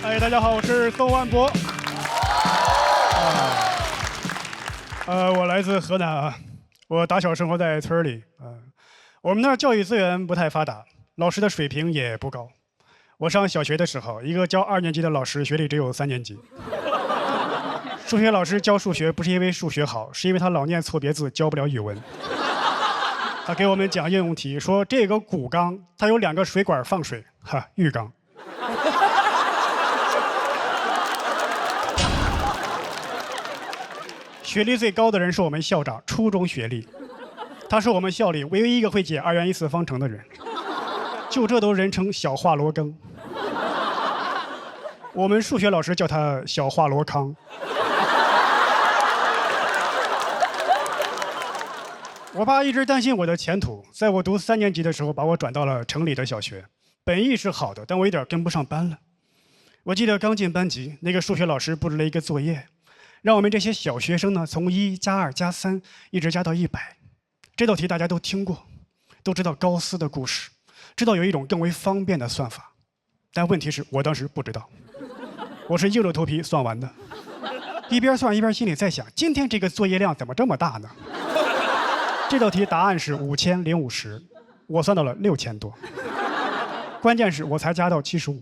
哎，大家好，我是宋万博。我来自河南啊，我打小生活在村里我们那儿教育资源不太发达，老师的水平也不高。我上小学的时候，一个教2年级的老师学历只有3年级。数学老师教数学不是因为数学好，是因为他老念错别字，教不了语文。他给我们讲应用题，说这个古缸它有2个水管放水，浴缸。学历最高的人是我们校长，初中学历。他是我们校里唯一一个会解2元一次方程的人，就这都人称小华罗庚。我们数学老师叫他小华罗康。我爸一直担心我的前途，在我读3年级的时候，把我转到了城里的小学。本意是好的，但我有点跟不上班了。我记得刚进班级，那个数学老师布置了一个作业，让我们这些小学生呢，从1加2加3一直加到100。这道题大家都听过，都知道高斯的故事，知道有一种更为方便的算法。但问题是我当时不知道，我是硬着头皮算完的。一边算一边心里在想，今天这个作业量怎么这么大呢？这道题答案是5050，我算到了6000多。关键是我才加到75，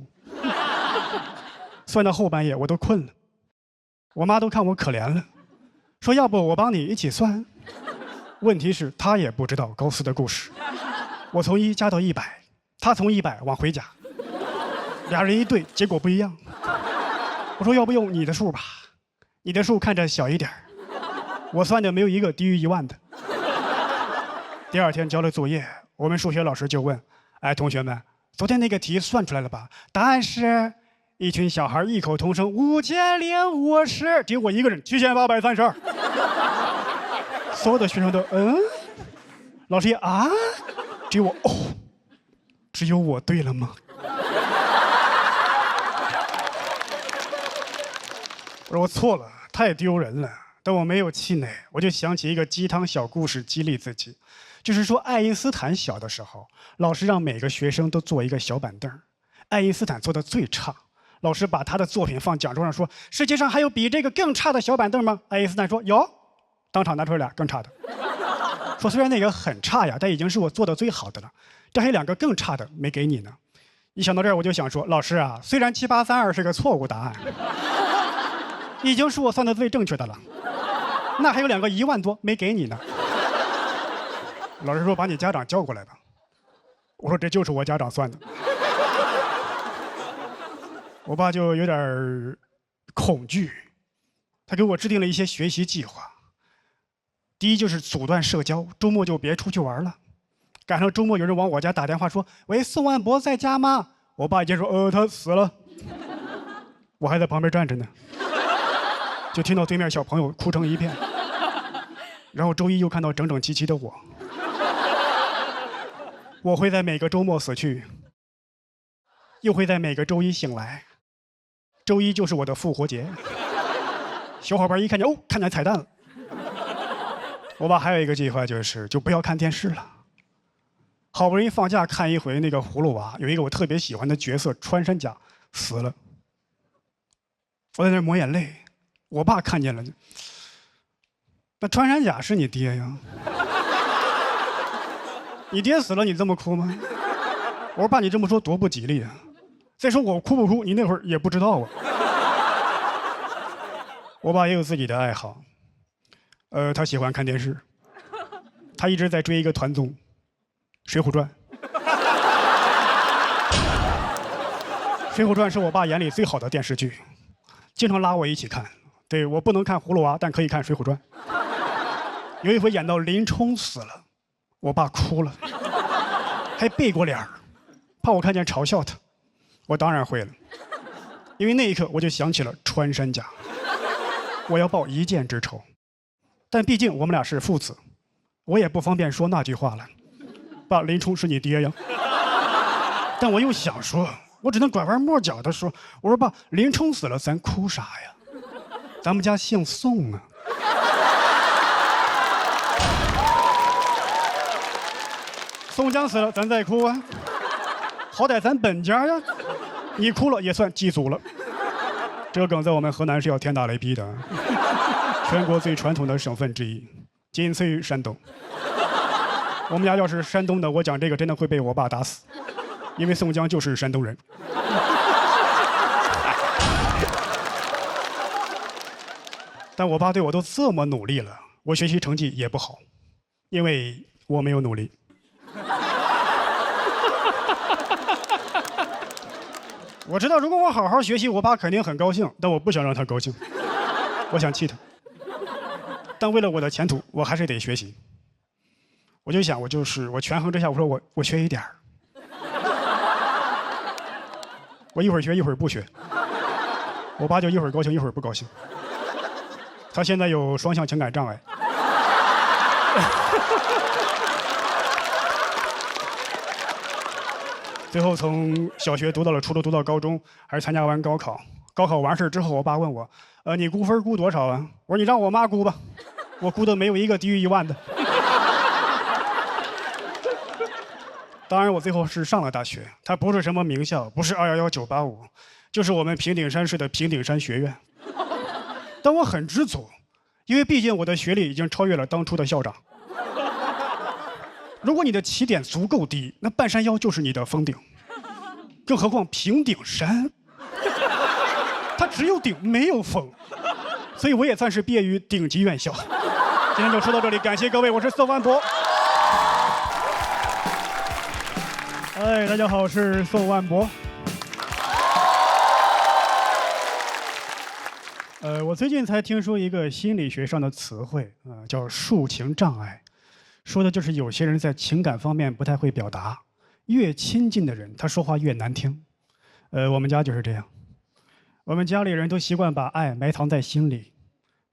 算到后半夜我都困了。我妈都看我可怜了，说要不我帮你一起算。问题是她也不知道高斯的故事。我从1加到100，她从100往回加，俩人一对，结果不一样。我说要不用你的数吧，你的数看着小一点，我算的没有一个低于1万的。第2天交了作业，我们数学老师就问：“哎，同学们，昨天那个题算出来了吧？答案是……”一群小孩异口同声：“5050。”只有我一个人：“7832。”所有的学生都老师也啊，只有我只有我对了吗？我说我错了，太丢人了。但我没有气馁，我就想起一个鸡汤小故事激励自己。就是说，爱因斯坦小的时候，老师让每个学生都坐一个小板凳。爱因斯坦做的最差，老师把他的作品放讲桌上说：“世界上还有比这个更差的小板凳吗？”爱因斯坦说：“有。”当场拿出来2更差的，说：“虽然那个很差呀，但已经是我做的最好的了。这还有2个更差的没给你呢。”一想到这儿，我就想说：“老师啊，虽然7832是个错误答案，已经是我算的最正确的了。那还有2个1万多没给你呢。”老师说：“把你家长叫过来吧。”我说：“这就是我家长算的。”我爸就有点恐惧，他给我制定了一些学习计划。第一就是阻断社交，周末就别出去玩了。赶上周末有人往我家打电话说：“喂，宋万博在家吗？”我爸一接说：“他死了。”我还在旁边站着呢，就听到对面小朋友哭成一片。然后周一又看到整整齐齐的我。我会在每个周末死去，又会在每个周一醒来。周一就是我的复活节。小伙伴一看见看见彩蛋了。我爸还有一个计划，就不要看电视了。好不容易放假看一回那个葫芦娃，有一个我特别喜欢的角色穿山甲死了。我在那抹眼泪，我爸看见了，那穿山甲是你爹呀？你爹死了你这么哭吗？我说爸，你这么说多不吉利啊！再说我哭不哭，你那会儿也不知道啊。我爸也有自己的爱好，他喜欢看电视，他一直在追一个团综《水浒传》。《水浒传》是我爸眼里最好的电视剧，经常拉我一起看。对，我不能看葫芦娃，但可以看《水浒传》。有一回演到林冲死了，我爸哭了，还背过脸儿，怕我看见嘲笑他。我当然会了，因为那一刻我就想起了穿山甲，我要报一箭之仇。但毕竟我们俩是父子，我也不方便说那句话了。爸，林冲是你爹呀。但我又想说，我只能拐弯抹角的说，我说爸，林冲死了，咱哭啥呀？咱们家姓宋啊。宋江死了，咱再哭啊。好歹咱本家呀，你哭了也算祭祖了。这个梗在我们河南是要天打雷劈的。全国最传统的省份之一，仅次于山东。我们家要是山东的，我讲这个真的会被我爸打死，因为宋江就是山东人。但我爸对我都这么努力了，我学习成绩也不好，因为我没有努力。我知道，如果我好好学习，我爸肯定很高兴，但我不想让他高兴，我想气他。但为了我的前途，我还是得学习。我就想，我权衡之下，我说我学一点儿，我一会儿学一会儿不学，我爸就一会儿高兴一会儿不高兴。他现在有双向情感障碍。最后从小学读到了初中，读到高中，还是参加完高考。高考完事之后，我爸问我，你估分估多少啊？我说你让我妈估吧，我估的没有一个低于1万的。当然，我最后是上了大学，它不是什么名校，不是211、985，就是我们平顶山市的平顶山学院。但我很知足，因为毕竟我的学历已经超越了当初的校长。如果你的起点足够低，那半山腰就是你的峰顶。更何况平顶山，它只有顶没有峰，所以我也算是毕业于顶级院校。今天就说到这里，感谢各位，我是宋万博。哎，大家好，我是宋万博。我最近才听说一个心理学上的词汇，叫抒情障碍，说的就是有些人在情感方面不太会表达，越亲近的人，他说话越难听。我们家就是这样，我们家里人都习惯把爱埋藏在心里，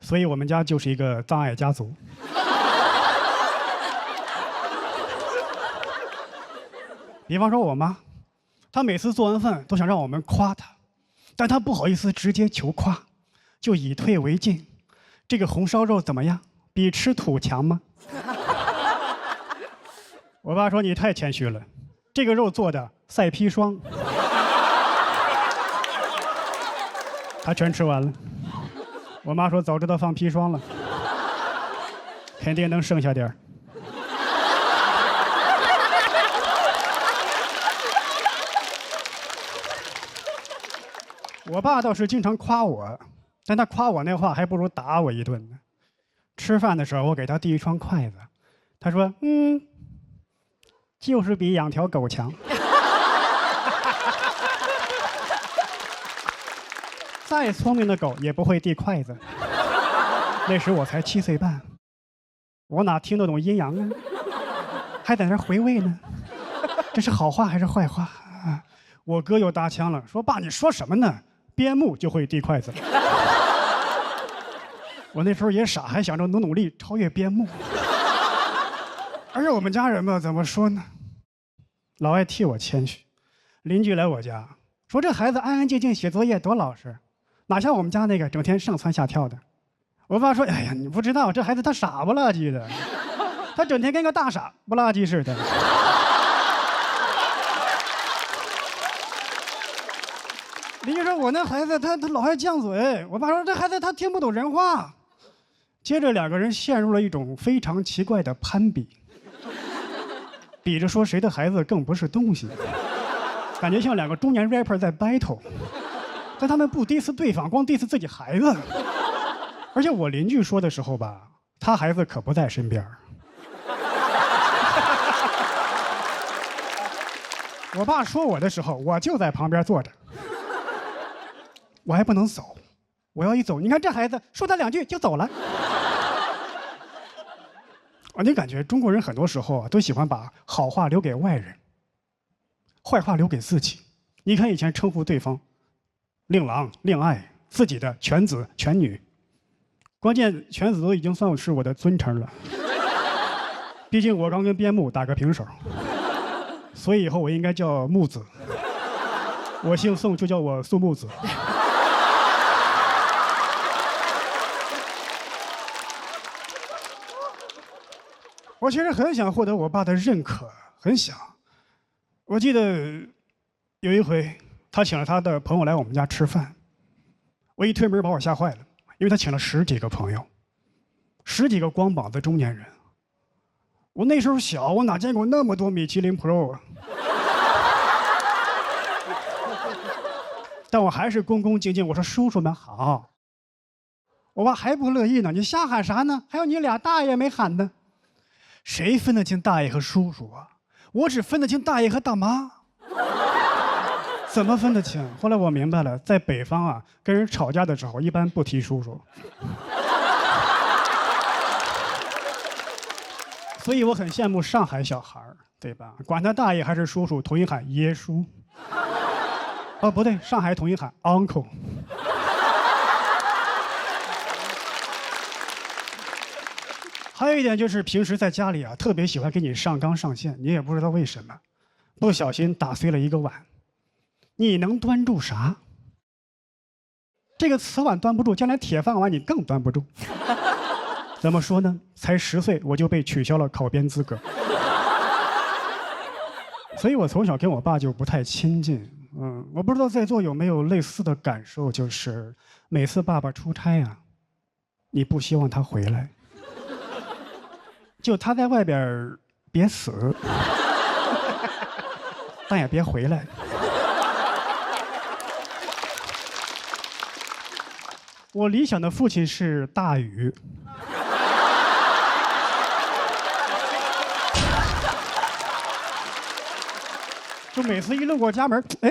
所以我们家就是一个障碍家族。比方说我妈，她每次做完饭都想让我们夸她，但她不好意思直接求夸，就以退为进。这个红烧肉怎么样？比吃土强吗？我爸说你太谦虚了，这个肉做的赛砒霜。他全吃完了。我妈说早知道放砒霜了，肯定能剩下点儿。我爸倒是经常夸我，但他夸我那话还不如打我一顿呢。吃饭的时候，我给他递一双筷子，他说：“就是比养条狗强。”再聪明的狗也不会递筷子。那时我才7岁半，我哪听得懂阴阳啊？还在那回味呢，这是好话还是坏话啊？我哥又搭腔了，说：“爸，你说什么呢？边牧就会递筷子。”我那时候也傻，还想着努力超越边牧。而且我们家人吧，怎么说呢？老爱替我谦虚。邻居来我家，说这孩子安安静静写作业多老实，哪像我们家那个整天上蹿下跳的。我爸说：“哎呀，你不知道，这孩子他傻不拉几的，他整天跟个大傻不拉几似的。”邻居说：“我那孩子他老爱犟嘴。”我爸说：“这孩子他听不懂人话。”接着两个人陷入了一种非常奇怪的攀比，比着说谁的孩子更不是东西，感觉像两个中年 rapper 在 battle， 但他们不 diss 对方，光 diss 自己孩子。而且我邻居说的时候吧，他孩子可不在身边。我爸说我的时候，我就在旁边坐着，我还不能走，我要一走，你看这孩子说他2句就走了。你感觉中国人很多时候都喜欢把好话留给外人，坏话留给自己。你看以前称呼对方令郎、令爱，自己的犬子、犬女，关键犬子都已经算是我的尊称了。毕竟我刚跟边牧打个平手，所以以后我应该叫木子。我姓宋，就叫我宋木子。我其实很想获得我爸的认可，很想。我记得有一回，他请了他的朋友来我们家吃饭，我一推门把我吓坏了，因为他请了10几个朋友，10几个光膀子中年人。我那时候小，我哪见过那么多米其林 Pro 啊？但我还是恭恭敬敬，我说叔叔们好。我爸还不乐意呢，你瞎喊啥呢？还有你俩大爷没喊呢。谁分得清大爷和叔叔啊？我只分得清大爷和大妈。怎么分得清？后来我明白了，在北方啊，跟人吵架的时候一般不提叔叔。所以我很羡慕上海小孩儿，对吧？管他大爷还是叔叔，统一喊耶稣。哦，不对，上海统一喊 uncle。还有一点就是平时在家里啊，特别喜欢给你上纲上线，你也不知道为什么，不小心打碎了一个碗，你能端住啥？这个瓷碗端不住，将来铁饭碗你更端不住。怎么说呢？才10岁我就被取消了考编资格，所以我从小跟我爸就不太亲近。我不知道在座有没有类似的感受，就是每次爸爸出差啊，你不希望他回来。就他在外边别死，但也别回来。我理想的父亲是大禹。就每次一路过家门，哎，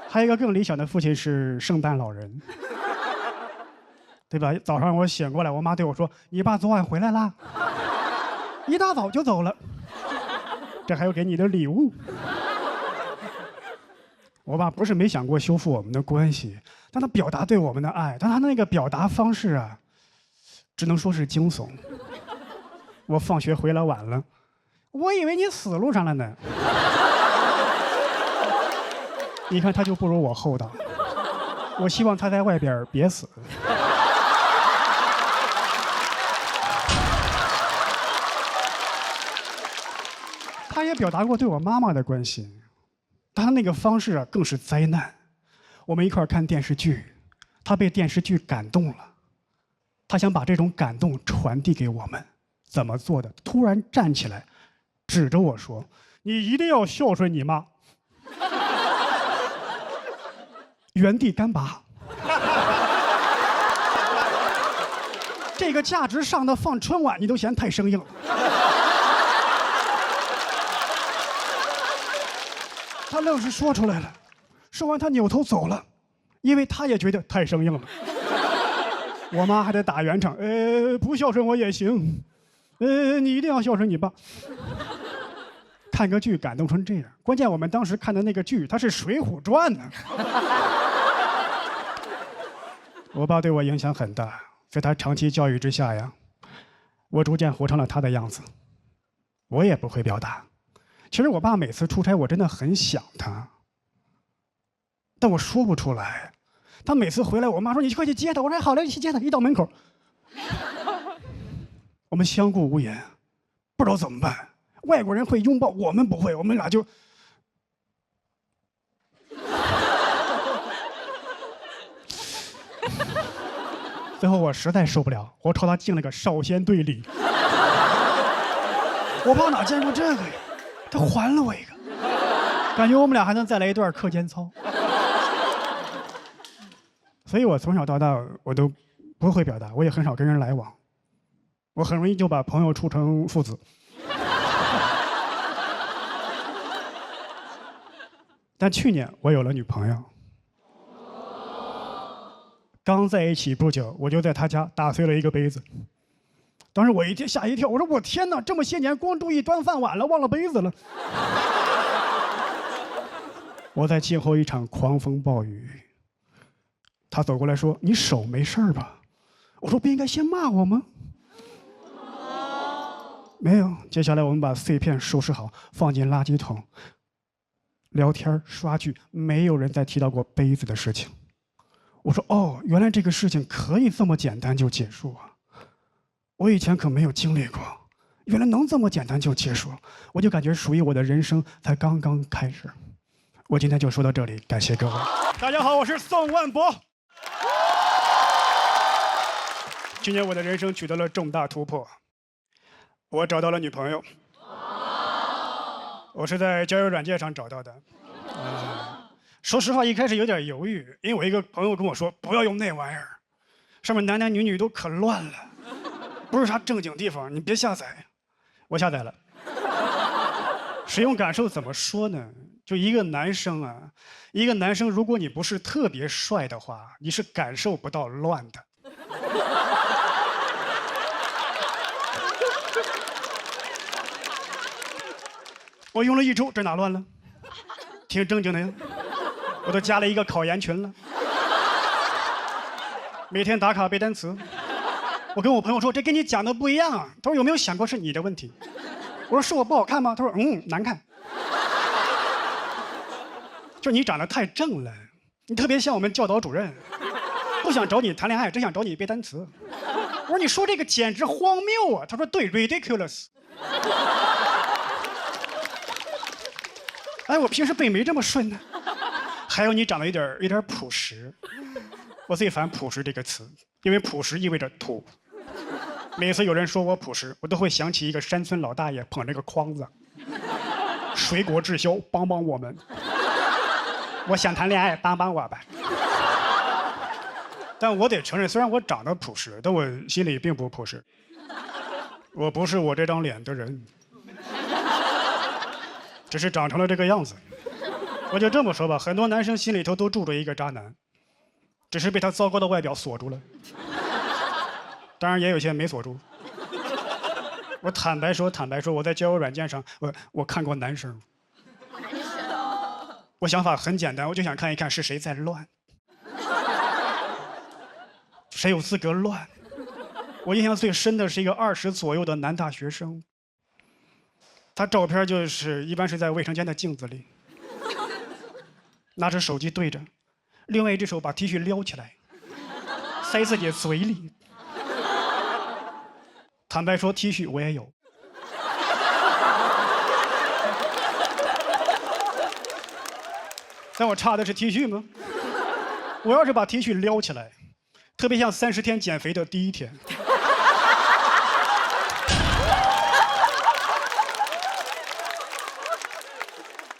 还有一个更理想的父亲是圣诞老人。对吧？早上我醒过来，我妈对我说：“你爸昨晚回来啦，一大早就走了，这还有给你的礼物。”我爸不是没想过修复我们的关系，但他表达对我们的爱，但他那个表达方式啊，只能说是惊悚。我放学回来晚了，我以为你死路上了呢。你看他就不如我厚道，我希望他在外边别死。他也表达过对我妈妈的关心，他那个方式啊更是灾难。我们一块儿看电视剧，他被电视剧感动了，他想把这种感动传递给我们，怎么做的？突然站起来，指着我说：“你一定要孝顺你妈。”原地干拔。这个价值上的放春晚，你都嫌太生硬了。他愣是说出来了，说完他扭头走了，因为他也觉得太生硬了。我妈还得打圆场，不孝顺我也行，你一定要孝顺你爸。看个剧感动成这样，关键我们当时看的那个剧，它是《水浒传》呢。我爸对我影响很大，在他长期教育之下呀，我逐渐活成了他的样子。我也不会表达。其实我爸每次出差，我真的很想他，但我说不出来。他每次回来，我妈说：“你快去接他。”我说：“好嘞，你去接他。”一到门口，我们相顾无言，不知道怎么办。外国人会拥抱，我们不会，我们俩就……最后我实在受不了，我朝他敬了个少先队礼。我爸哪见过这个呀？他还了我一个，感觉我们俩还能再来一段课间操。所以我从小到大我都不会表达，我也很少跟人来往，我很容易就把朋友处成父子。但去年我有了女朋友，刚在一起不久，我就在她家打碎了一个杯子。当时我吓一跳，我说我天哪，这么些年光注意端饭碗了，忘了杯子了。我在静候一场狂风暴雨。他走过来说：“你手没事吧？”我说：“不应该先骂我吗？”没有。接下来我们把碎片收拾好，放进垃圾桶。聊天刷剧，没有人再提到过杯子的事情。我说：“哦，原来这个事情可以这么简单就结束啊！我以前可没有经历过，原来能这么简单就结束。”我就感觉属于我的人生才刚刚开始。我今天就说到这里，感谢各位。大家好，我是宋万博。今年我的人生取得了重大突破，我找到了女朋友。我是在交友软件上找到的。说实话，一开始有点犹豫，因为我一个朋友跟我说不要用那玩意儿，上面男男女女都可乱了，不是啥正经地方，你别下载。我下载了。使用感受怎么说呢？就一个男生啊，一个男生，如果你不是特别帅的话，你是感受不到乱的。我用了1周，这哪乱了？挺正经的呀。我都加了一个考研群了，每天打卡背单词。我跟我朋友说，这跟你讲的不一样。他说有没有想过是你的问题？我说是我不好看吗？他说难看。就你长得太正了，你特别像我们教导主任，不想找你谈恋爱，只想找你背单词。我说你说这个简直荒谬啊！他说对 ，ridiculous。哎，我平时背没这么顺呢。还有你长得有点朴实，我最烦朴实这个词，因为朴实意味着土。每次有人说我朴实，我都会想起一个山村老大爷捧着个筐子，水果滞销，帮帮我们。我想谈恋爱，帮帮我吧。但我得承认，虽然我长得朴实，但我心里并不朴实。我不是我这张脸的人，只是长成了这个样子。我就这么说吧，很多男生心里头都住着一个渣男，只是被他糟糕的外表锁住了。当然也有些没锁住。我坦白说，我在交友软件上，我看过男生。我想法很简单，我就想看一看是谁在乱，谁有资格乱。我印象最深的是一个20左右的男大学生，他照片就是一般是在卫生间的镜子里，拿着手机对着，另外一只手把 T 恤撩起来，塞自己嘴里。坦白说 ，T 恤我也有。但我差的是 T 恤吗？我要是把 T 恤撩起来，特别像30天减肥的第1天。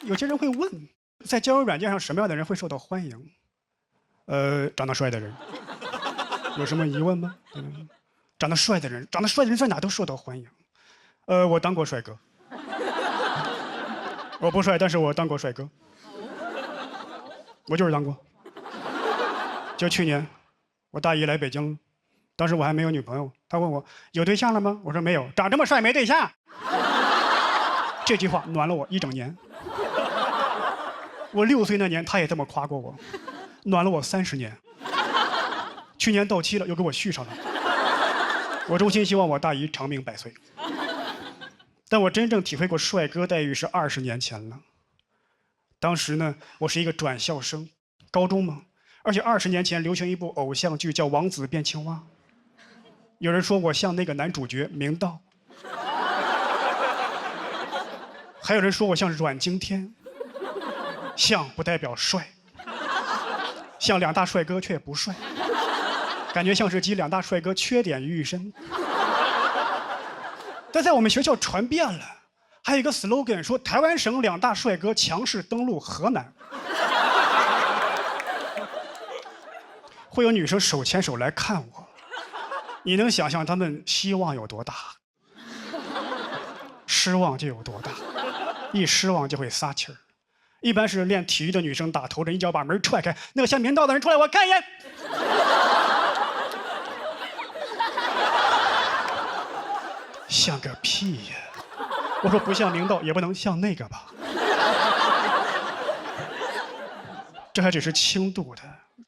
有些人会问，在交友软件上什么样的人会受到欢迎？长得帅的人。有什么疑问吗？长得帅的人在哪都受到欢迎。我当过帅哥。我不帅，但是我当过帅哥。我就是当过。就去年，我大姨来北京了，当时我还没有女朋友，她问我有对象了吗？我说没有，长这么帅没对象。这句话暖了我1整年。我6岁那年，她也这么夸过我，暖了我30年。去年到期了，又给我续上了。我衷心希望我大姨长命百岁。但我真正体会过帅哥待遇是20年前了。当时呢，我是一个转校生，高中嘛，而且20年前流行一部偶像剧叫《王子变青蛙》，有人说我像那个男主角明道，还有人说我像阮经天。像不代表帅，像2大帅哥却不帅，感觉像是集2大帅哥缺点于一身。但在我们学校传遍了，还有一个 slogan 说台湾省2大帅哥强势登陆河南。会有女生手牵手来看我，你能想象他们希望有多大，失望就有多大，一失望就会撒气儿。一般是练体育的女生打头阵，一脚把门踹开，那个像明道的人出来，我看一眼。像个屁呀！我说不像明道，也不能像那个吧。这还只是轻度的，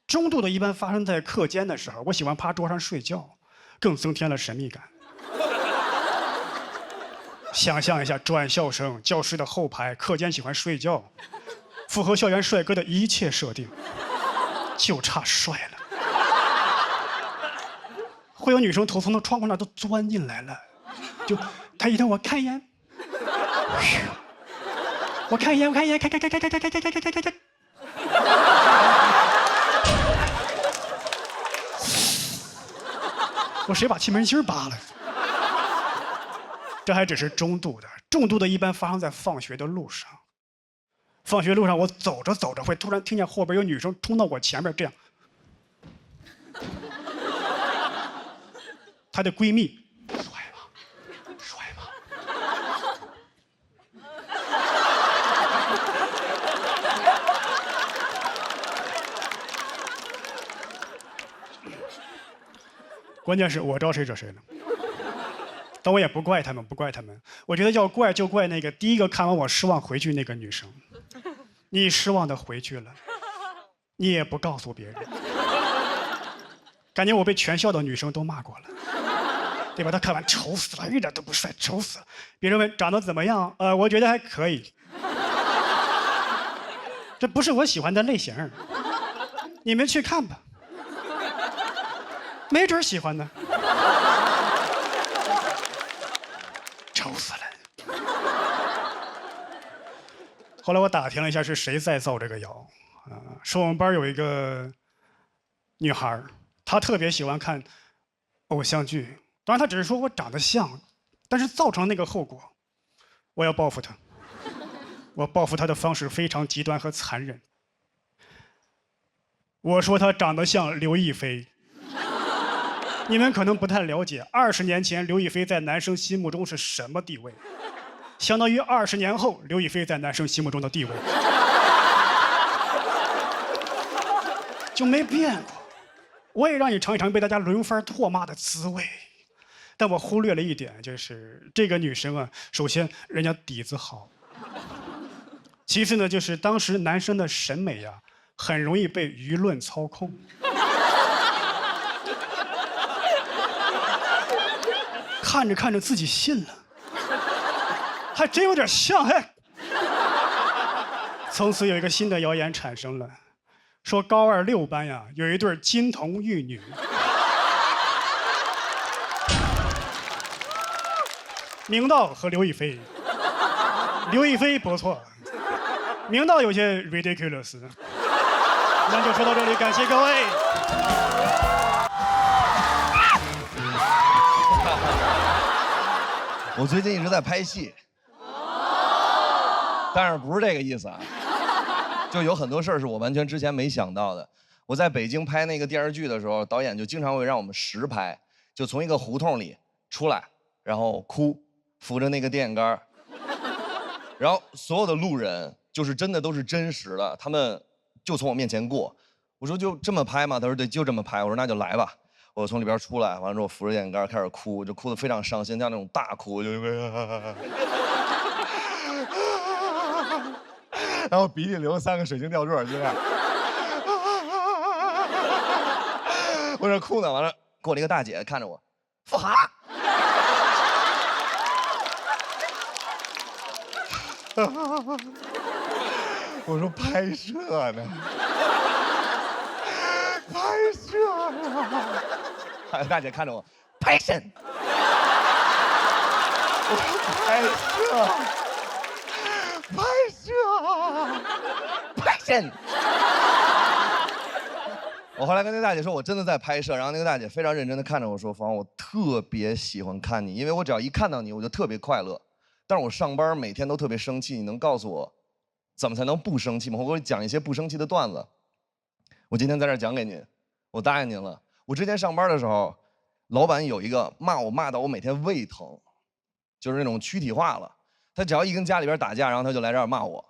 中度的一般发生在课间的时候。我喜欢趴桌上睡觉，更增添了神秘感。想象一下，转校生，教室的后排，课间喜欢睡觉，符合校园帅哥的一切设定，就差帅了。会有女生头从那窗户那都钻进来了，就他一瞪我看一眼，我看一眼，开。我谁把气门芯拔了？这还只是中度的，重度的一般发生在放学的路上。放学路上，我走着走着会突然听见后边有女生冲到我前面，这样。她的闺蜜，帅吗？关键是我招谁惹谁了。但我也不怪他们，我觉得要怪就怪那个第一个看完我失望回去那个女生。你失望的回去了，你也不告诉别人，感觉我被全校的女生都骂过了，对吧？她看完丑死了，一点都不帅，丑死了。别人问长得怎么样，我觉得还可以。这不是我喜欢的类型，你们去看吧，没准喜欢呢。丑死了。后来我打听了一下是谁在造这个谣，说我们班有一个女孩，她特别喜欢看偶像剧，当然她只是说我长得像，但是造成那个后果，我要报复她。我报复她的方式非常极端和残忍。我说她长得像刘亦菲。你们可能不太了解，20年前刘亦菲在男生心目中是什么地位，相当于20年后刘亦菲在男生心目中的地位就没变过。我也让你尝一尝被大家轮番唾骂的滋味，但我忽略了一点，就是这个女生啊，首先人家底子好，其次呢，就是当时男生的审美呀，很容易被舆论操控。看着看着自己信了，还真有点像哎。从此有一个新的谣言产生了，说高2 6班呀有一对金童玉女，明道和刘亦菲。刘亦菲不错，明道有些 ridiculous。那就说到这里，感谢各位。我最近一直在拍戏，但是不是这个意思啊？就有很多事儿是我完全之前没想到的。我在北京拍那个电视剧的时候，导演就经常会让我们实拍，就从一个胡同里出来，然后哭，扶着那个电线杆，然后所有的路人就是真的都是真实的，他们就从我面前过。我说就这么拍吗？他说对，就这么拍。我说那就来吧。我从里边出来，完了之后扶着电线杆开始哭，就哭得非常伤心，像那种大哭，就然后鼻涕流3个水晶吊坠，就这样。我这哭呢，完了过来一个大姐看着我，富豪。我说拍摄呢。拍摄呀！大姐看着我，拍摄。我说拍摄。我后来跟那大姐说，我真的在拍摄，然后那个大姐非常认真的看着我说：“房，我特别喜欢看你，因为我只要一看到你，我就特别快乐。但是我上班每天都特别生气，你能告诉我，怎么才能不生气吗？我给你讲一些不生气的段子。”我今天在这儿讲给您，我答应您了。我之前上班的时候，老板有一个骂我骂到我每天胃疼，就是那种躯体化了。他只要一跟家里边打架，然后他就来这儿骂我，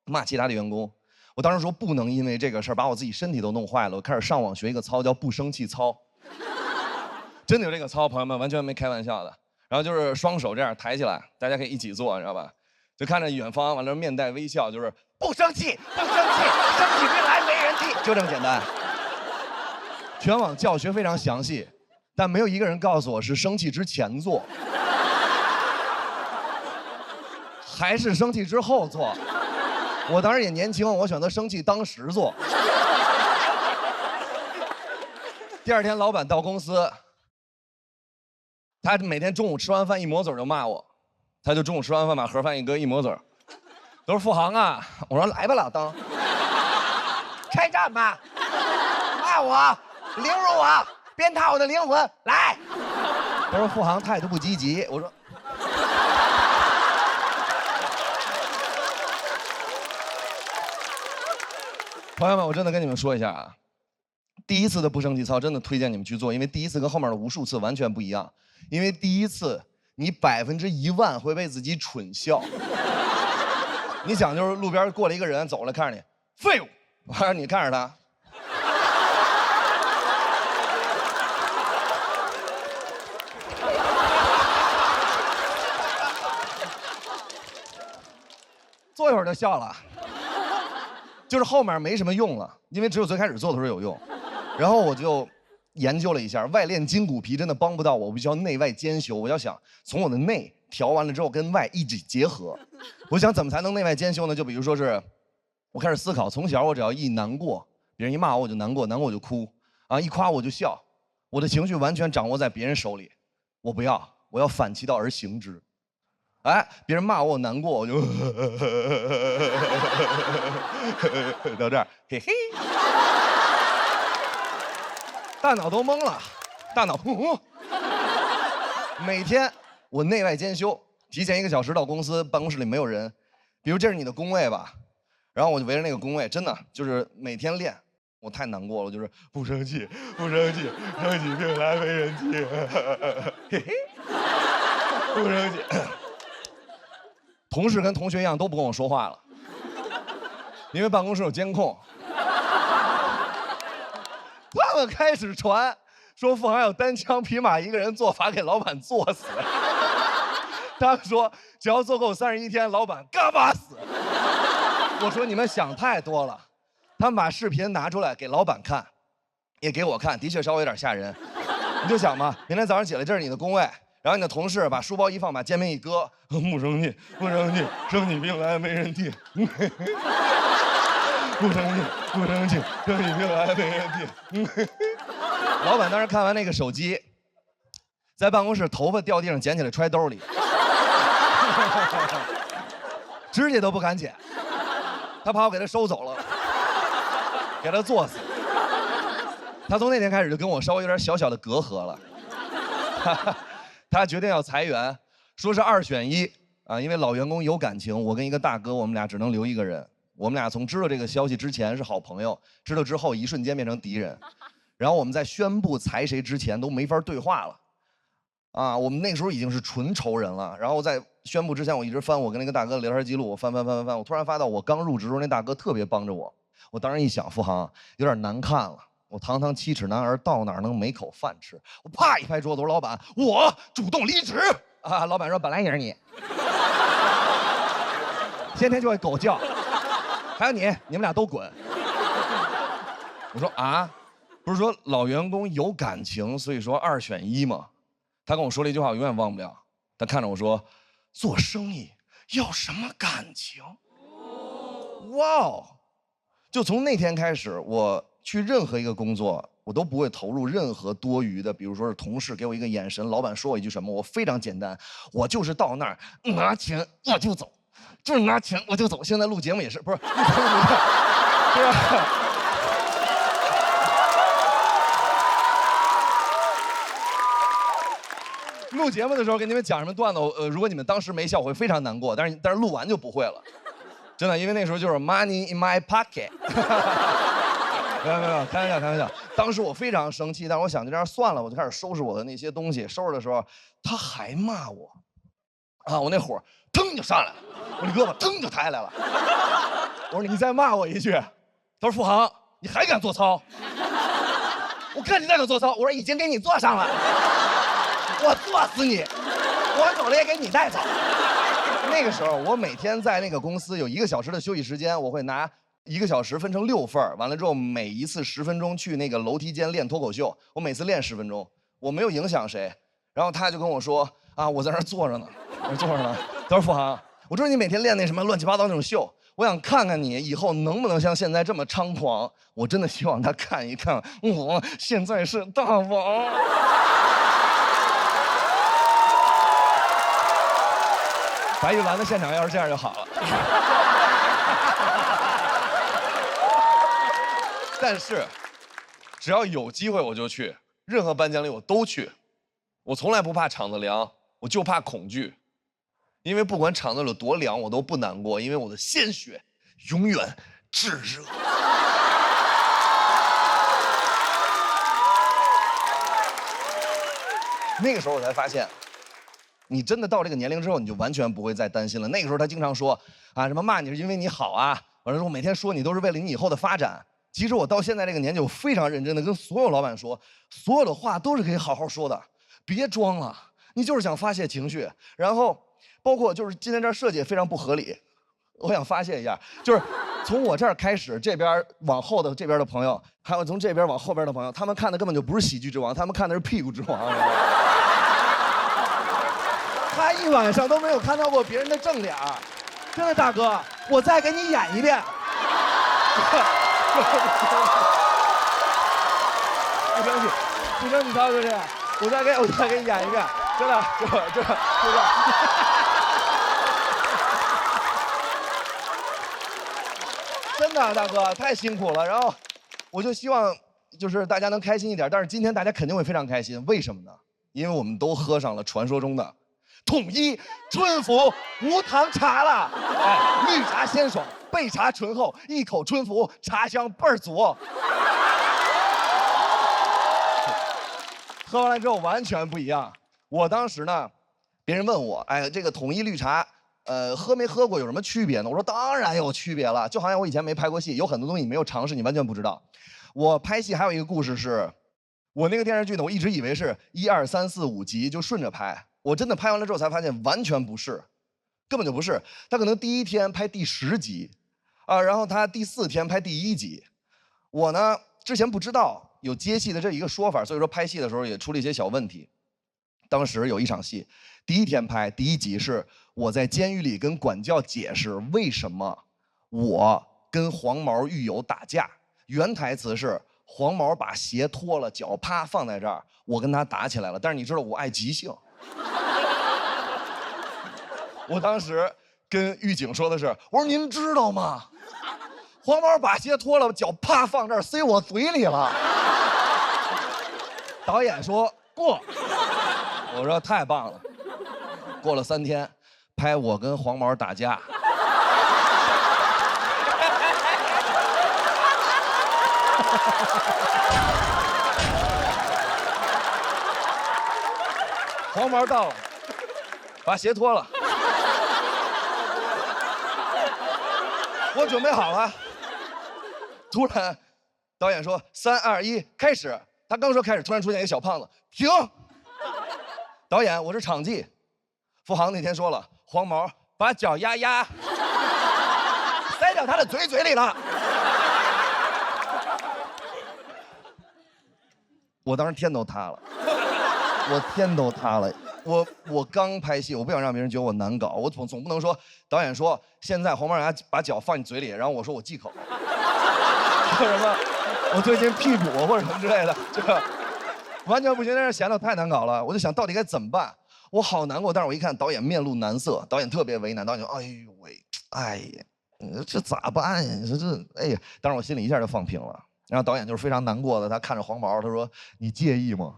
骂其他的员工。我当时说不能因为这个事儿把我自己身体都弄坏了。我开始上网学一个操，叫不生气操。真的有这个操，朋友们，完全没开玩笑的。然后就是双手这样抬起来，大家可以一起做，你知道吧？就看着远方，完了面带微笑，就是不生气，不生气，生起病来没人气，就这么简单。全网教学非常详细，但没有一个人告诉我是生气之前做，还是生气之后做。我当时也年轻，我选择生气当时做。第二天老板到公司，他每天中午吃完饭一抹嘴就骂我，他就中午吃完饭把盒饭一搁一抹嘴，都是付航啊。我说来吧，老登，开战吧，骂我，凌辱我，鞭挞我的灵魂，来。他说付航态度不积极，我说。朋友们，我真的跟你们说一下啊，第一次的不生气操真的推荐你们去做，因为第一次跟后面的无数次完全不一样。因为第一次你100%会被自己蠢笑。你想，就是路边过来一个人走了，看着你，废物，完了你看着他，坐一会儿就笑了。就是后面没什么用了，因为只有最开始做的时候有用。然后我就研究了一下，外练筋骨皮真的帮不到我，我必须要内外兼修。我要想从我的内调完了之后跟外一起结合。我想怎么才能内外兼修呢？就比如说是，我开始思考，从小我只要一难过，别人一骂我我就难过，难过我就哭，啊，一夸我就笑，我的情绪完全掌握在别人手里。我不要，我要反其道而行之。哎，别人骂我，我难过，我就到这儿，嘿嘿，大脑都懵了，大脑每天我内外兼修，提前1个小时到公司，办公室里没有人，比如这是你的工位吧，然后我就围着那个工位，真的就是每天练。我太难过了，就是不生气，不生气，生起病来没人气，嘿嘿，不生气。同事跟同学一样都不跟我说话了，因为办公室有监控。他们开始传说付航有单枪匹马一个人做法给老板做死。他们说只要做够31天，老板嘎巴死。我说你们想太多了。他们把视频拿出来给老板看，也给我看，的确稍微有点吓人。你就想嘛，明天早上起来这是你的工位。然后你的同事把书包一放，把肩膀一搁，不生气，不生气，生起病来没人替。不生气，不生气，生起病来没人替。老板当时看完那个手机，在办公室头发掉地上捡起来揣兜里，指甲都不敢剪，他怕我给他收走了，给他做死。他从那天开始就跟我稍微有点小小的隔阂了。他决定要裁员，说是2选1啊，因为老员工有感情，我跟一个大哥，我们俩只能留一个人。我们俩从知道这个消息之前是好朋友，知道之后一瞬间变成敌人。然后我们在宣布裁谁之前都没法对话了，啊，我们那时候已经是纯仇人了。然后在宣布之前，我一直翻我跟那个大哥的聊天记录，我翻，我突然发到我刚入职时候那大哥特别帮着我。我当时一想，付航有点难看了。我堂堂7尺男儿，到哪儿能没口饭吃？我啪一拍桌子，我说老板，我主动离职啊！老板说本来也是你，天天就会狗叫，还有你们俩都滚。我说啊，不是说老员工有感情，所以说2选1吗？他跟我说了一句话，我永远忘不了。他看着我说，做生意要什么感情？哇哦！就从那天开始，我去任何一个工作，我都不会投入任何多余的，比如说是同事给我一个眼神，老板说我一句什么，我非常简单，我就是到那儿拿钱我就走，就是拿钱我就走。现在录节目也是，不是？对啊。录节目的时候给你们讲什么段子，如果你们当时没笑，我会非常难过，但是录完就不会了，真的，因为那时候就是 money in my pocket。没有，开玩笑。当时我非常生气，但是我想就这样算了，我就开始收拾我的那些东西。收拾的时候，他还骂我，啊，我那火腾就上来了，我这胳膊腾就抬起来了。我说你再骂我一句，他说付航，你还敢做操？我看你再敢做操，我说已经给你做上了，我做死你，我走了也给你带走。那个时候我每天在那个公司有1个小时的休息时间，我会拿1个小时分成6份，完了之后每一次10分钟去那个楼梯间练脱口秀，我每次练10分钟，我没有影响谁。然后他就跟我说啊，我在那儿坐着呢，我坐着呢。他说付航，我说你每天练那什么乱七八糟那种秀，我想看看你以后能不能像现在这么猖狂。我真的希望他看一看，我现在是大王。白玉兰的现场要是这样就好了。但是只要有机会我就去，任何颁奖礼我都去。我从来不怕场子凉，我就怕恐惧。因为不管场子有多凉，我都不难过，因为我的鲜血永远炙热。那个时候我才发现，你真的到这个年龄之后，你就完全不会再担心了。那个时候他经常说啊，什么骂你是因为你好啊，完了说我每天说你都是为了你以后的发展。其实我到现在这个年纪，我非常认真的跟所有老板说，所有的话都是可以好好说的，别装了，你就是想发泄情绪。然后包括就是今天这儿设计也非常不合理，我想发泄一下，就是从我这儿开始，这边往后的这边的朋友，还有从这边往后边的朋友，他们看的根本就不是喜剧之王，他们看的是屁股之王。他一晚上都没有看到过别人的正脸，真的，大哥，我再给你演一遍。不生气，不生气，超哥这样，我再给你演一遍，真的，就这。真的，大哥太辛苦了。然后，我就希望就是大家能开心一点，但是今天大家肯定会非常开心，为什么呢？因为我们都喝上了传说中的统一春福无糖茶了。哎，绿茶鲜爽，焙茶醇厚，一口春福，茶香倍儿足。喝完了之后完全不一样。我当时呢，别人问我，哎，这个统一绿茶，喝没喝过有什么区别呢？我说当然有区别了，就好像我以前没拍过戏，有很多东西你没有尝试，你完全不知道。我拍戏还有一个故事是，我那个电视剧呢，我一直以为是1、2、3、4、5集就顺着拍，我真的拍完了之后才发现完全不是，根本就不是。他可能第1天拍第10集，啊，然后他第4天拍第1集。我呢之前不知道有接戏的这一个说法，所以说拍戏的时候也出了一些小问题。当时有一场戏，第1天拍第1集是我在监狱里跟管教解释为什么我跟黄毛狱友打架，原台词是黄毛把鞋脱了，脚啪放在这儿，我跟他打起来了。但是你知道我爱即兴，我当时跟狱警说的是，我说您知道吗？黄毛把鞋脱了，脚啪放这儿，塞我嘴里了。导演说过，我说太棒了。过了3天，拍我跟黄毛打架。黄毛到了，把鞋脱了，我准备好了。突然，导演说3、2、1，开始。他刚说开始，突然出现一个小胖子，停。导演，我是场记。付航那天说了，黄毛把脚丫塞到他的嘴里了。我当时天都塌了，我天都塌了。我刚拍戏，我不想让别人觉得我难搞，我总不能说导演说现在黄毛牙把脚放你嘴里，然后我说我忌口，或者什么我最近屁股或者什么之类的，这个完全不行，那是显得太难搞了。我就想到底该怎么办，我好难过。但是我一看导演面露难色，导演特别为难，导演说：“哎呦喂，哎呀，你这咋办呀？你说这，哎呀！”当时我心里一下就放平了。然后导演就是非常难过的，他看着黄毛，他说：“你介意吗？”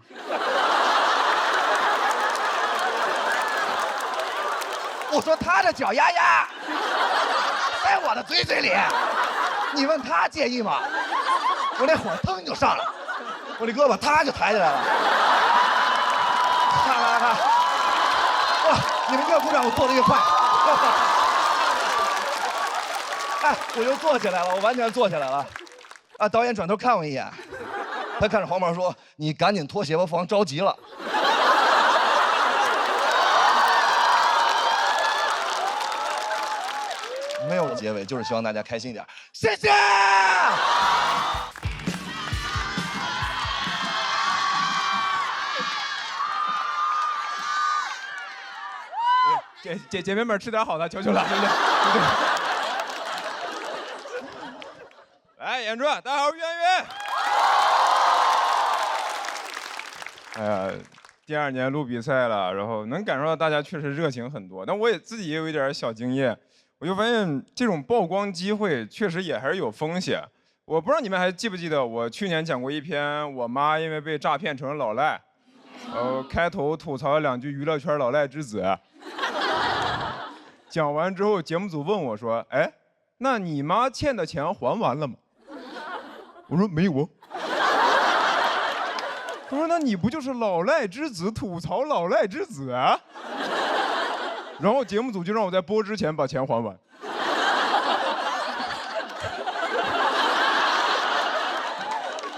我说他的脚丫在我的嘴里，你问他介意吗？我那火腾就上了，我这胳膊他就抬起来了。看，哇！你们越鼓掌，我做的越快。哎，我就坐起来了，我完全坐起来了。啊！导演转头看我一眼，他看着黄毛说：“你赶紧脱鞋吧，付航着急了。”没有结尾，就是希望大家开心一点。谢谢。姐妹们吃点好的，求求了，对不对？来，演出，大家好，我是圆圆。哎呀，第2年录比赛了，然后能感受到大家确实热情很多，但我自己也有一点小经验，我就发现这种曝光机会确实也还是有风险。我不知道你们还记不记得，我去年讲过一篇我妈因为被诈骗成了老赖，开头吐槽了2句娱乐圈老赖之子。讲完之后，节目组问我说：“哎，那你妈欠的钱还完了吗？”我说没有啊。他说：“那你不就是老赖之子吐槽老赖之子啊？”然后节目组就让我在播之前把钱还完。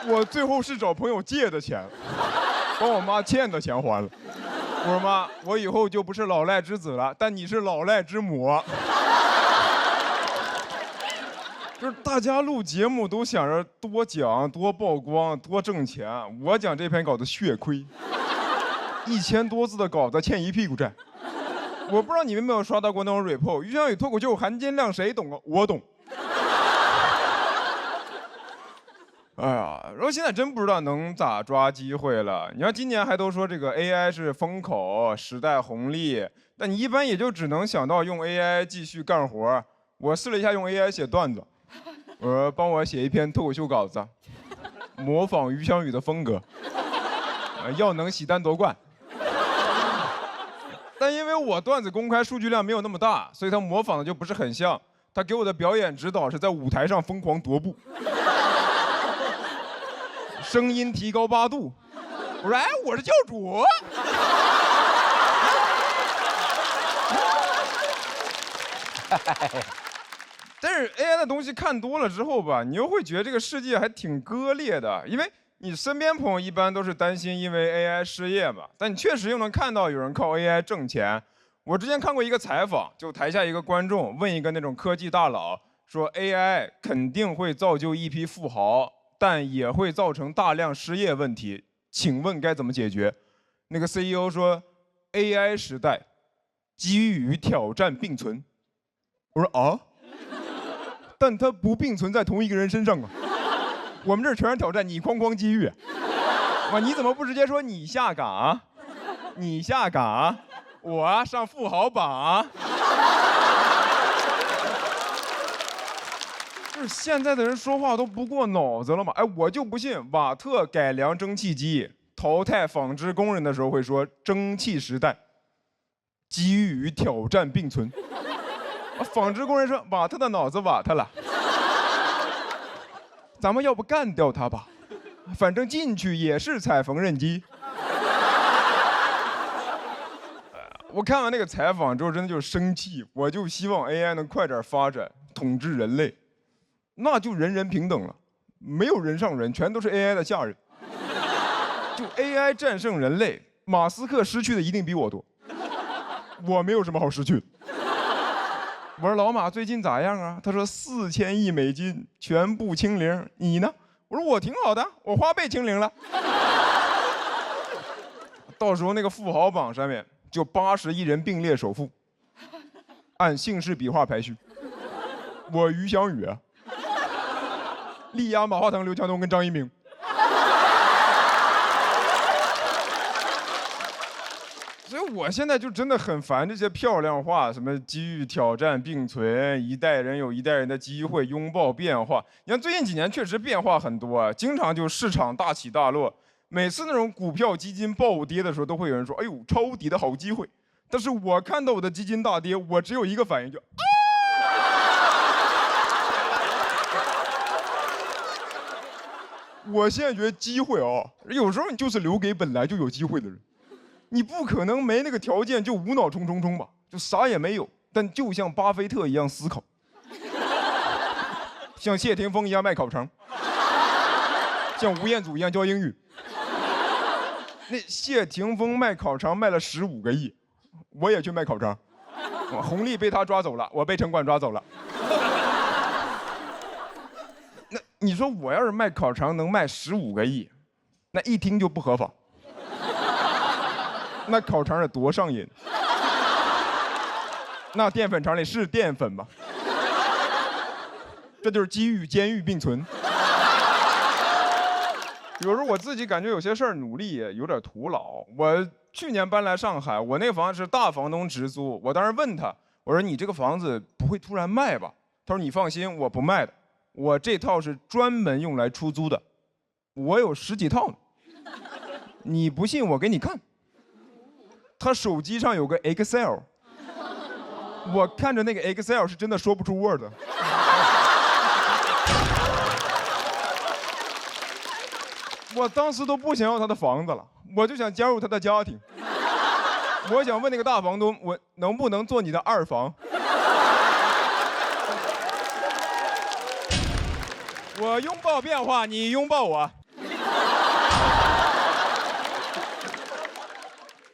我最后是找朋友借的钱，把我妈欠的钱还了。我说妈，我以后就不是老赖之子了，但你是老赖之母。就是大家录节目都想着多讲、多曝光、多挣钱，我讲这篇稿子血亏，1000多字的稿子欠一屁股债。我不知道你们有没有刷到过那种 report， 于翔宇脱口秀含金量谁懂啊？我懂。哎呀，然后现在真不知道能咋抓机会了。你看今年还都说这个 AI 是风口、时代红利，但你一般也就只能想到用 AI 继续干活。我试了一下用 AI 写段子，我说帮我写一篇脱口秀稿子，模仿于翔宇的风格，要能喜单夺冠。但因为我段子公开数据量没有那么大，所以他模仿的就不是很像。他给我的表演指导是在舞台上疯狂踱步。声音提高8度，我说哎，我是教主。但是 AI 的东西看多了之后吧，你又会觉得这个世界还挺割裂的，因为你身边朋友一般都是担心因为 AI 失业嘛，但你确实又能看到有人靠 AI 挣钱。我之前看过一个采访，就台下一个观众问一个那种科技大佬说 AI 肯定会造就一批富豪，但也会造成大量失业问题，请问该怎么解决？那个 CEO 说 AI 时代机遇与挑战并存。我说啊，但它不并存在同一个人身上啊。我们这儿全是挑战，你哐哐机遇。哇，你怎么不直接说你下岗啊？你下岗啊？我啊上富豪榜啊。就是现在的人说话都不过脑子了吗？哎，我就不信瓦特改良蒸汽机淘汰纺织工人的时候会说蒸汽时代机遇与挑战并存。纺织工人说瓦特的脑子瓦特了，咱们要不干掉他吧，反正进去也是踩缝纫机。我看完那个采访之后真的就是生气，我就希望 AI 能快点发展统治人类，那就人人平等了，没有人上人，全都是 AI 的下人。就 AI 战胜人类，马斯克失去的一定比我多，我没有什么好失去的。我说老马最近咋样啊？他说4000亿美金全部清零，你呢？我说我挺好的，我花呗清零了。到时候那个富豪榜上面就80亿人并列首富，按姓氏笔画排序。我于翔宇啊，力压马化腾、刘强东跟张一鸣。所以我现在就真的很烦这些漂亮话，什么机遇挑战并存，一代人有一代人的机会，拥抱变化。你看最近几年确实变化很多啊，经常就市场大起大落。每次那种股票基金暴跌的时候，都会有人说：“哎呦，抄底的好机会。”但是我看到我的基金大跌，我只有一个反应，就啊！我现在觉得机会啊，有时候你就是留给本来就有机会的人。你不可能没那个条件就无脑冲冲冲吧，就啥也没有，但就像巴菲特一样思考，像谢霆锋一样卖烤肠，像吴彦祖一样教英语。那谢霆锋卖烤肠卖了15个亿，我也去卖烤肠，红利被他抓走了，我被城管抓走了。那你说我要是卖烤肠能卖15个亿，那一听就不合法。那烤肠得多上瘾，那淀粉肠里是淀粉吗？这就是机遇监狱并存。有时候我自己感觉有些事儿努力也有点徒劳。我去年搬来上海，我那个房子是大房东直租，我当时问他，我说你这个房子不会突然卖吧？他说你放心，我不卖的。我这套是专门用来出租的，我有10几套呢。你不信我给你看。他手机上有个 Excel， 我看着那个 Excel 是真的说不出 Word。我当时都不想要他的房子了，我就想加入他的家庭。我想问那个大房东，我能不能做你的2房？我拥抱变化，你拥抱我。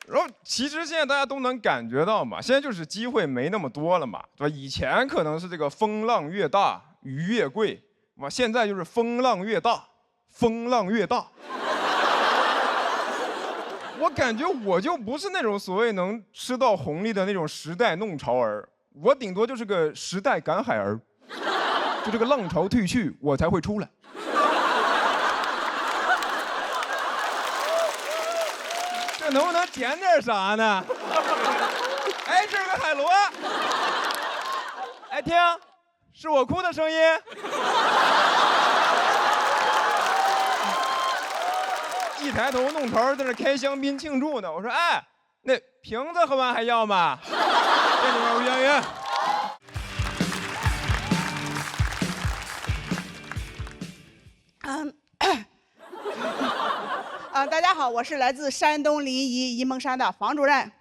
然后其实现在大家都能感觉到嘛，现在就是机会没那么多了嘛，对吧？以前可能是这个风浪越大鱼越贵，嘛，现在就是风浪越大风浪越大。我感觉我就不是那种所谓能吃到红利的那种时代弄潮儿，我顶多就是个时代赶海儿，就这个浪潮退去，我才会出来。这能不能捡点啥呢？哎，这是个海螺，哎，听，是我哭的声音。一抬头，弄潮在那开香槟庆祝呢。我说，哎，那瓶子喝完还要吗？这里面吴佳云。大家好，我是来自山东临沂沂蒙山的房主任。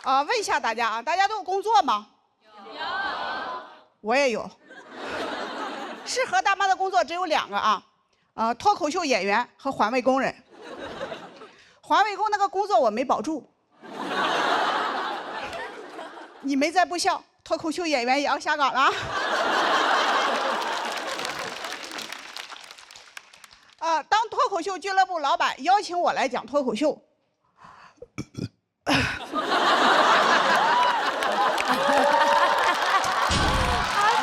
问一下大家啊，大家都有工作吗？有。我也有。适合大妈的工作只有2个啊，脱口秀演员和环卫工人。环卫工那个工作我没保住。你们再不笑，脱口秀演员也要下岗了。当脱口秀俱乐部老板邀请我来讲脱口秀，好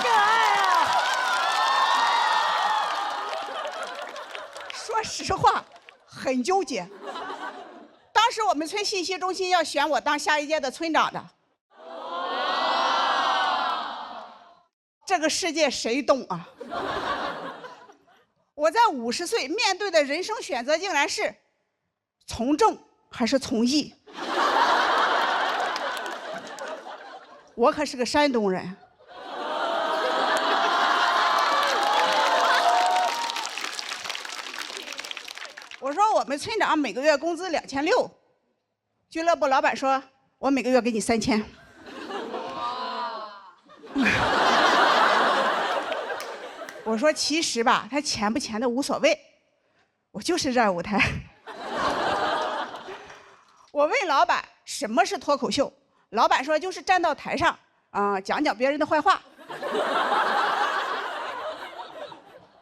可爱啊！说实话，很纠结。当时我们村信息中心要选我当下一届的村长的，这个世界谁懂啊？我在50岁面对的人生选择竟然是从政还是从艺。我可是个山东人。我说我们村长每个月工资2600，俱乐部老板说我每个月给你3000。我说其实吧，他钱不钱的无所谓，我就是热爱舞台。我问老板什么是脱口秀，老板说就是站到台上讲讲别人的坏话。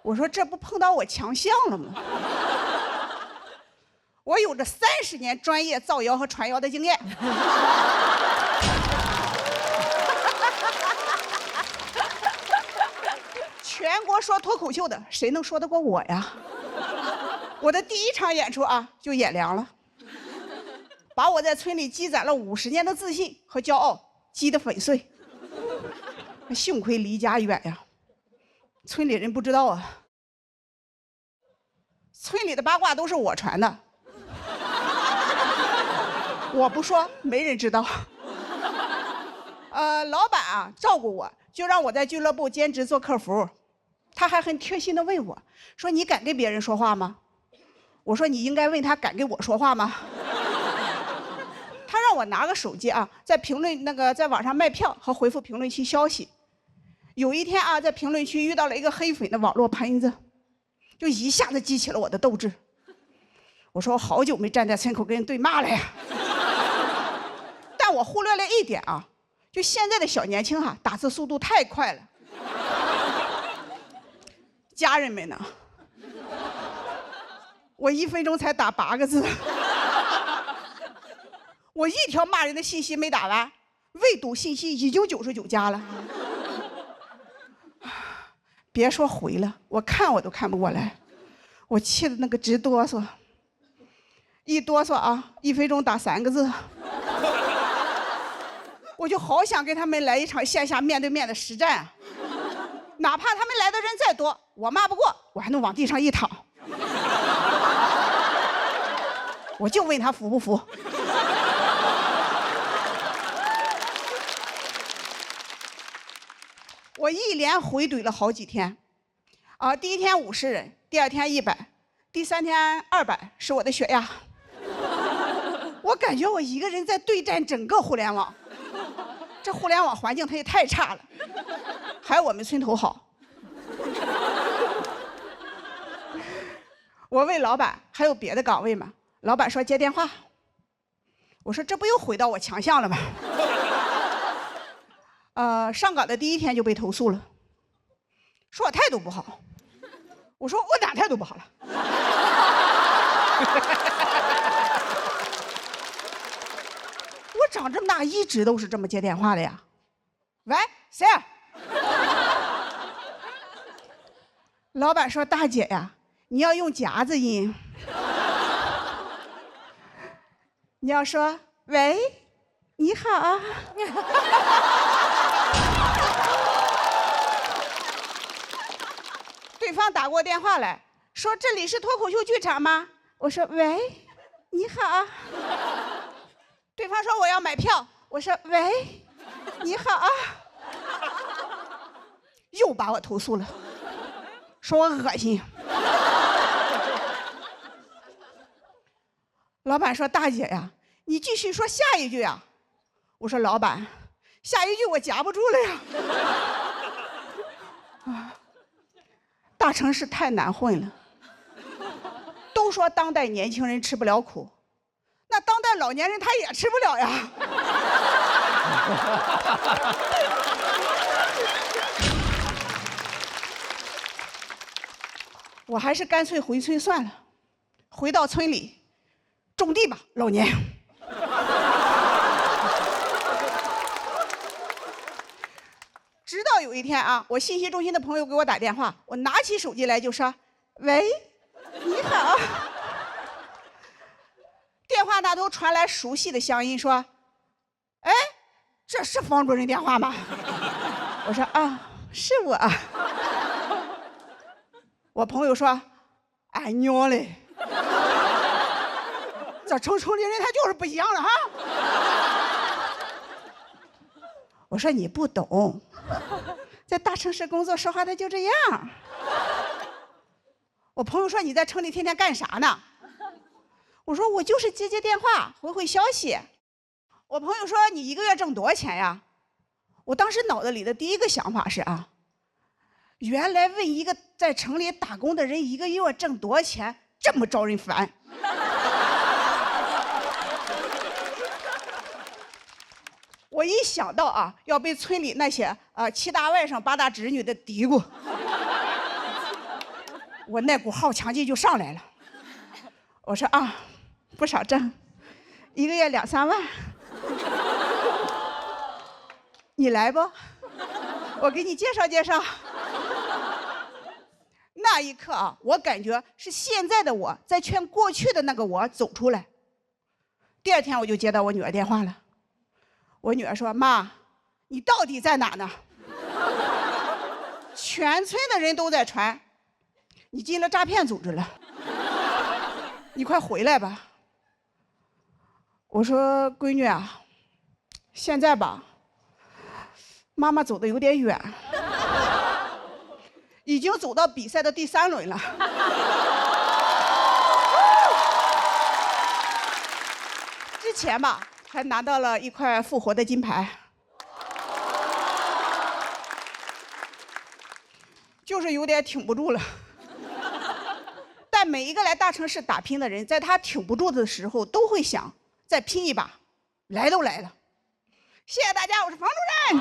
我说这不碰到我强项了吗？我有着30年专业造谣和传谣的经验。全国说脱口秀的，谁能说得过我呀？我的第1场演出就演凉了，把我在村里积攒了50年的自信和骄傲击得粉碎。幸亏离家远呀，村里人不知道啊。村里的八卦都是我传的，我不说，没人知道。老板照顾我，就让我在俱乐部兼职做客服。他还很贴心地问我，说你敢跟别人说话吗？我说你应该问他敢跟我说话吗？他让我拿个手机在评论在网上卖票和回复评论区消息。有一天在评论区遇到了一个黑粉的网络喷子，就一下子激起了我的斗志。我说我好久没站在村口跟人对骂了呀。但我忽略了一点就现在的小年轻打字速度太快了。家人们呢？我1分钟才打8个字，我一条骂人的信息没打完，未读信息已经99加了。别说回了，我看我都看不过来，我气得那个直哆嗦，一哆嗦1分钟打3个字。我就好想跟他们来一场线下面对面的实战啊！哪怕他们来的人再多，我骂不过，我还能往地上一躺。我就问他服不服。我一连回怼了好几天，第一天50人，第二天100，第3天200，是我的血压。我感觉我一个人在对战整个互联网，这互联网环境它也太差了，还有我们村头好。我问老板还有别的岗位吗？老板说接电话。我说这不又回到我强项了吗？上岗的第1天就被投诉了，说我态度不好。我说我哪态度不好了？我长这么大一直都是这么接电话的呀。喂，谁啊？老板说大姐呀，你要用夹子音。你要说喂，你好啊。对方打过电话来说这里是脱口秀剧场吗？我说喂，你好啊。对方说我要买票，我说喂，你好啊。又把我投诉了，说我恶心。老板说大姐呀，你继续说下一句啊。我说老板，下一句我夹不住了呀。大城市太难混了。都说当代年轻人吃不了苦，那当代老年人他也吃不了呀。我还是干脆回村算了，回到村里种地吧，老年。直到有一天啊，我信息中心的朋友给我打电话，我拿起手机来就说：“喂，你好。”电话那头传来熟悉的乡音，说：“哎，这是方主任电话吗？”我说：“啊，是我。”我朋友说：“俺娘嘞，这城里人他就是不一样了哈。”我说：“你不懂，在大城市工作说话他就这样。”我朋友说：“你在城里天天干啥呢？”我说：“我就是接电话，回消息。”我朋友说：“你1个月挣多少钱呀？”我当时脑子里的第一个想法是啊，原来问一个在城里打工的人1个月挣多少钱这么招人烦。我一想到啊要被村里那些7大外甥8大侄女的嘀咕，我那股好强劲就上来了。我说啊，不少挣，1个月2、3万，你来不？我给你介绍介绍。那一刻啊，我感觉是现在的我在劝过去的那个我走出来。第2天我就接到我女儿电话了。我女儿说：“妈，你到底在哪呢？全村的人都在传，你进了诈骗组织了，你快回来吧。”我说：“闺女啊，现在吧，妈妈走的有点远，已经走到比赛的第3轮了。”之前吧，还拿到了1块复活的金牌，就是有点挺不住了。但每一个来大城市打拼的人，在他挺不住的时候，都会想再拼一把，来都来了。谢谢大家，我是房主任。